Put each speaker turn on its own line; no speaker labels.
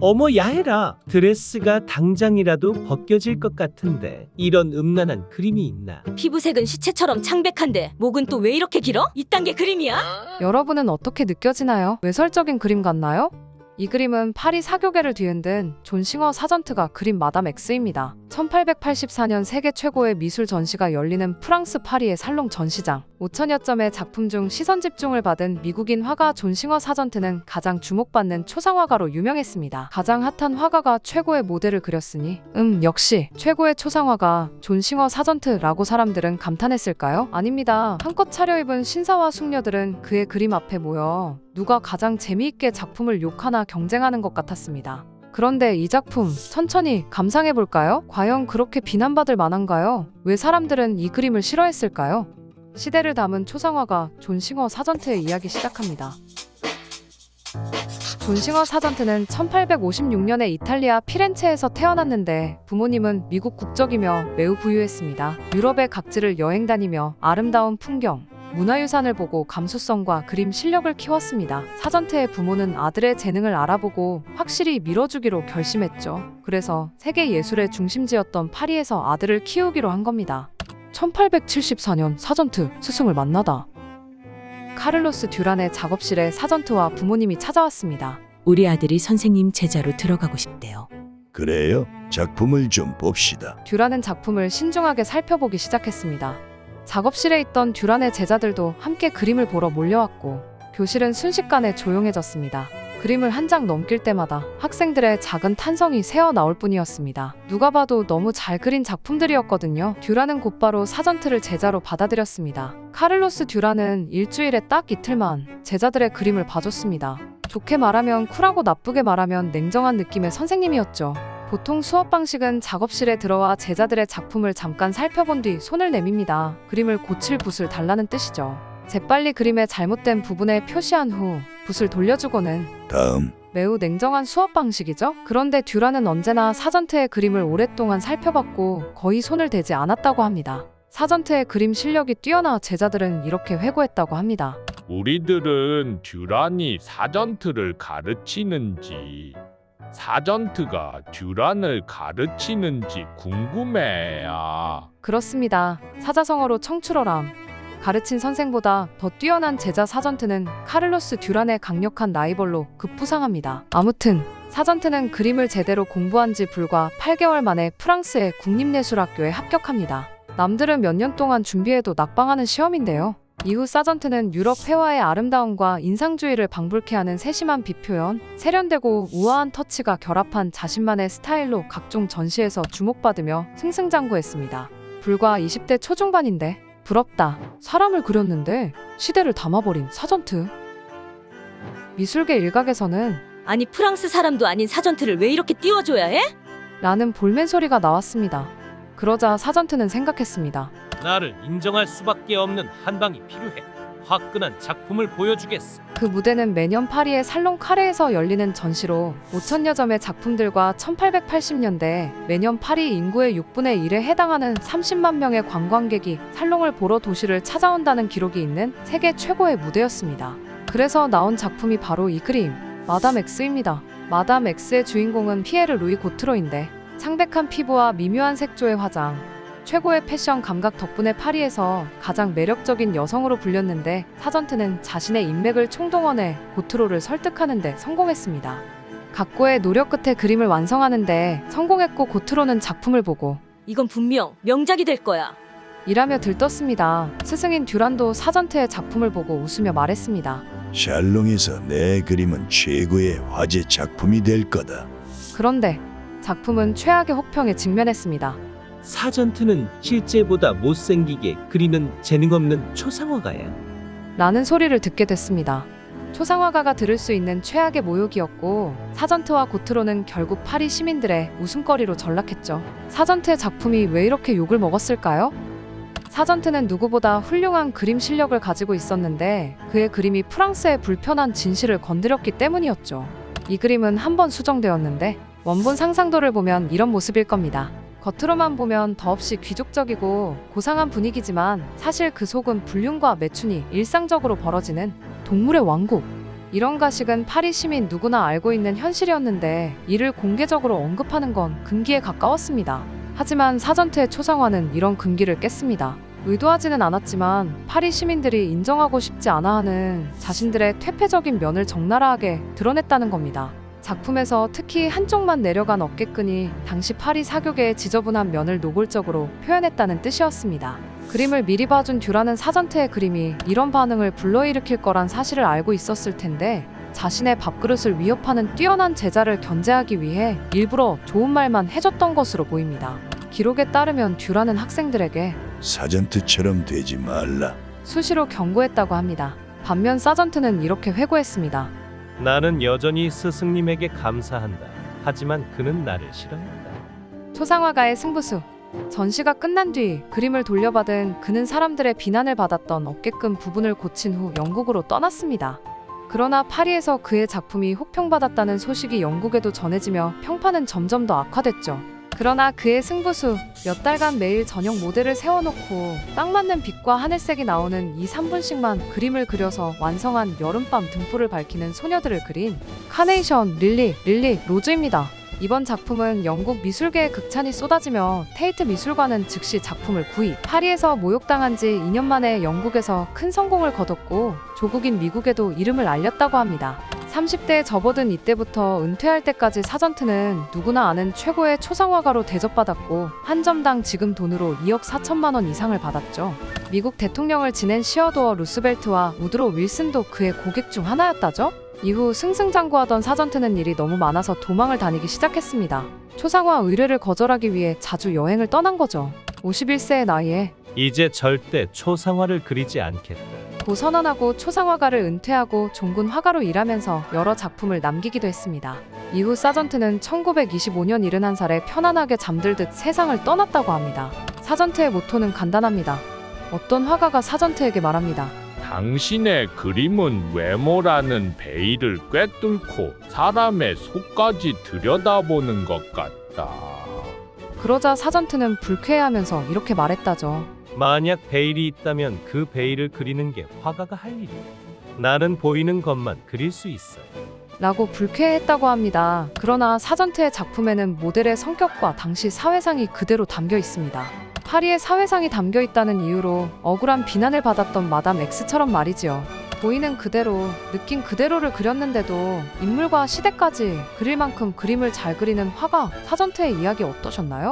어머 야해라. 드레스가 당장이라도 벗겨질 것 같은데 이런 음란한 그림이 있나?
피부색은 시체처럼 창백한데 목은 또 왜 이렇게 길어? 이딴 게 그림이야?
여러분은 어떻게 느껴지나요? 외설적인 그림 같나요? 이 그림은 파리 사교계를 뒤흔든 존 싱어 사전트가 그린 마담 X입니다. 1884년 세계 최고의 미술 전시가 열리는 프랑스 파리의 살롱 전시장. 5천여 점의 작품 중 시선 집중을 받은 미국인 화가 존 싱어 사전트는 가장 주목받는 초상화가로 유명했습니다. 가장 핫한 화가가 최고의 모델을 그렸으니 역시 최고의 초상화가 존 싱어 사전트라고 사람들은 감탄했을까요? 아닙니다. 한껏 차려입은 신사와 숙녀들은 그의 그림 앞에 모여 누가 가장 재미있게 작품을 욕하나 경쟁하는 것 같았습니다. 그런데 이 작품 천천히 감상해볼까요? 과연 그렇게 비난받을 만한가요? 왜 사람들은 이 그림을 싫어했을까요? 시대를 담은 초상화가 존 싱어 사전트의 이야기 시작합니다. 존 싱어 사전트는 1856년에 이탈리아 피렌체에서 태어났는데 부모님은 미국 국적이며 매우 부유했습니다. 유럽의 각지를 여행 다니며 아름다운 풍경, 문화유산을 보고 감수성과 그림 실력을 키웠습니다. 사전트의 부모는 아들의 재능을 알아보고 확실히 밀어주기로 결심했죠. 그래서 세계 예술의 중심지였던 파리에서 아들을 키우기로 한 겁니다. 1874년 사전트 스승을 만나다 카를로스 듀란의 작업실에 사전트와 부모님이 찾아왔습니다.
우리 아들이 선생님 제자로 들어가고 싶대요.
그래요? 작품을 좀 봅시다.
듀란은 작품을 신중하게 살펴보기 시작했습니다. 작업실에 있던 듀란의 제자들도 함께 그림을 보러 몰려왔고 교실은 순식간에 조용해졌습니다. 그림을 한 장 넘길 때마다 학생들의 작은 탄성이 새어나올 뿐이었습니다. 누가 봐도 너무 잘 그린 작품들이었거든요. 듀란은 곧바로 사전트를 제자로 받아들였습니다. 카를로스 듀란은 일주일에 딱 이틀만 제자들의 그림을 봐줬습니다. 좋게 말하면 쿨하고 나쁘게 말하면 냉정한 느낌의 선생님이었죠. 보통 수업 방식은 작업실에 들어와 제자들의 작품을 잠깐 살펴본 뒤 손을 내밉니다. 그림을 고칠 붓을 달라는 뜻이죠. 재빨리 그림의 잘못된 부분에 표시한 후 붓을 돌려주고는
다음.
매우 냉정한 수업 방식이죠. 그런데 듀란은 언제나 사전트의 그림을 오랫동안 살펴봤고 거의 손을 대지 않았다고 합니다. 사전트의 그림 실력이 뛰어나 제자들은 이렇게 회고했다고 합니다.
우리들은 듀란이 사전트를 가르치는지 사전트가 듀란을 가르치는지 궁금해야.
그렇습니다. 사자성어로 청출어람. 가르친 선생보다 더 뛰어난 제자 사전트는 카를로스 듀란의 강력한 라이벌로 급부상합니다. 아무튼 사전트는 그림을 제대로 공부한 지 불과 8개월 만에 프랑스의 국립예술학교에 합격합니다. 남들은 몇 년 동안 준비해도 낙방하는 시험인데요. 이후 사전트는 유럽 회화의 아름다움과 인상주의를 방불케 하는 세심한 비표현, 세련되고 우아한 터치가 결합한 자신만의 스타일로 각종 전시에서 주목받으며 승승장구했습니다. 불과 20대 초중반인데 부럽다. 사람을 그렸는데 시대를 담아버린 사전트. 미술계 일각에서는
아니 프랑스 사람도 아닌 사전트를 왜 이렇게 띄워줘야 해?
라는 볼멘 소리가 나왔습니다. 그러자 사전트는 생각했습니다.
나를 인정할 수밖에 없는 한 방이 필요해. 화끈한 작품을 보여주겠어.
그 무대는 매년 파리의 살롱 카레에서 열리는 전시로 5천여 점의 작품들과 1880년대 매년 파리 인구의 6분의 1에 해당하는 30만 명의 관광객이 살롱을 보러 도시를 찾아온다는 기록이 있는 세계 최고의 무대였습니다. 그래서 나온 작품이 바로 이 그림, 마담 X입니다. 마담 X의 주인공은 피에르 루이 고트로인데 창백한 피부와 미묘한 색조의 화장, 최고의 패션 감각 덕분에 파리에서 가장 매력적인 여성으로 불렸는데 사전트는 자신의 인맥을 총동원해 고트로를 설득하는 데 성공했습니다. 각고의 노력 끝에 그림을 완성하는데 성공했고 고트로는 작품을 보고
이건 분명 명작이 될 거야.
이라며 들떴습니다. 스승인 듀란도 사전트의 작품을 보고 웃으며 말했습니다.
샬롱에서 내 그림은 최고의 화제 작품이 될 거다.
그런데 작품은 최악의 혹평에 직면했습니다.
사전트는 실제보다 못생기게 그리는 재능 없는 초상화가야.
라는 소리를 듣게 됐습니다. 초상화가가 들을 수 있는 최악의 모욕이었고 사전트와 고트로는 결국 파리 시민들의 웃음거리로 전락했죠. 사전트의 작품이 왜 이렇게 욕을 먹었을까요? 사전트는 누구보다 훌륭한 그림 실력을 가지고 있었는데 그의 그림이 프랑스의 불편한 진실을 건드렸기 때문이었죠. 이 그림은 한 번 수정되었는데 원본 상상도를 보면 이런 모습일 겁니다. 겉으로만 보면 더없이 귀족적이고 고상한 분위기지만 사실 그 속은 불륜과 매춘이 일상적으로 벌어지는 동물의 왕국. 이런 가식은 파리 시민 누구나 알고 있는 현실이었는데 이를 공개적으로 언급하는 건 금기에 가까웠습니다. 하지만 사전트의 초상화는 이런 금기를 깼습니다. 의도하지는 않았지만 파리 시민들이 인정하고 싶지 않아 하는 자신들의 퇴폐적인 면을 적나라하게 드러냈다는 겁니다. 작품에서 특히 한쪽만 내려간 어깨끈이 당시 파리 사교계의 지저분한 면을 노골적으로 표현했다는 뜻이었습니다. 그림을 미리 봐준 듀란은 사전트의 그림이 이런 반응을 불러일으킬 거란 사실을 알고 있었을 텐데 자신의 밥그릇을 위협하는 뛰어난 제자를 견제하기 위해 일부러 좋은 말만 해줬던 것으로 보입니다. 기록에 따르면 듀란은 학생들에게
사전트처럼 되지 말라.
수시로 경고했다고 합니다. 반면 사전트는 이렇게 회고했습니다.
나는 여전히 스승님에게 감사한다. 하지만 그는 나를 싫어한다.
초상화가의 승부수. 전시가 끝난 뒤 그림을 돌려받은 그는 사람들의 비난을 받았던 어깨끈 부분을 고친 후 영국으로 떠났습니다. 그러나 파리에서 그의 작품이 혹평받았다는 소식이 영국에도 전해지며 평판은 점점 더 악화됐죠. 그러나 그의 승부수, 몇 달간 매일 저녁 모델을 세워놓고 딱 맞는 빛과 하늘색이 나오는 2-3분씩만 그림을 그려서 완성한 여름밤 등불을 밝히는 소녀들을 그린 카네이션, 릴리, 로즈입니다. 이번 작품은 영국 미술계의 극찬이 쏟아지며 테이트 미술관은 즉시 작품을 구입. 파리에서 모욕당한 지 2년 만에 영국에서 큰 성공을 거뒀고 조국인 미국에도 이름을 알렸다고 합니다. 30대에 접어든 이때부터 은퇴할 때까지 사전트는 누구나 아는 최고의 초상화가로 대접받았고 한 점당 지금 돈으로 2억 4천만 원 이상을 받았죠. 미국 대통령을 지낸 시어도어 루스벨트와 우드로 윌슨도 그의 고객 중 하나였다죠. 이후 승승장구하던 사전트는 일이 너무 많아서 도망을 다니기 시작했습니다. 초상화 의뢰를 거절하기 위해 자주 여행을 떠난 거죠. 51세의 나이에
이제 절대 초상화를 그리지 않겠다.
고 선언하고 초상화가를 은퇴하고 종군 화가로 일하면서 여러 작품을 남기기도 했습니다. 이후 사전트는 1925년 71살에 편안하게 잠들듯 세상을 떠났다고 합니다. 사전트의 모토는 간단합니다. 어떤 화가가 사전트에게 말합니다.
당신의 그림은 외모라는 베일을 꿰뚫고 사람의 속까지 들여다보는 것 같다.
그러자 사전트는 불쾌해하면서 이렇게 말했다죠.
만약 베일이 있다면 그 베일을 그리는 게 화가가 할 일이야. 나는 보이는 것만 그릴 수 있어요.
라고 불쾌해했다고 합니다. 그러나 사전트의 작품에는 모델의 성격과 당시 사회상이 그대로 담겨 있습니다. 파리의 사회상이 담겨 있다는 이유로 억울한 비난을 받았던 마담 X처럼 말이지요. 보이는 그대로, 느낀 그대로를 그렸는데도 인물과 시대까지 그릴 만큼 그림을 잘 그리는 화가 사전트의 이야기 어떠셨나요?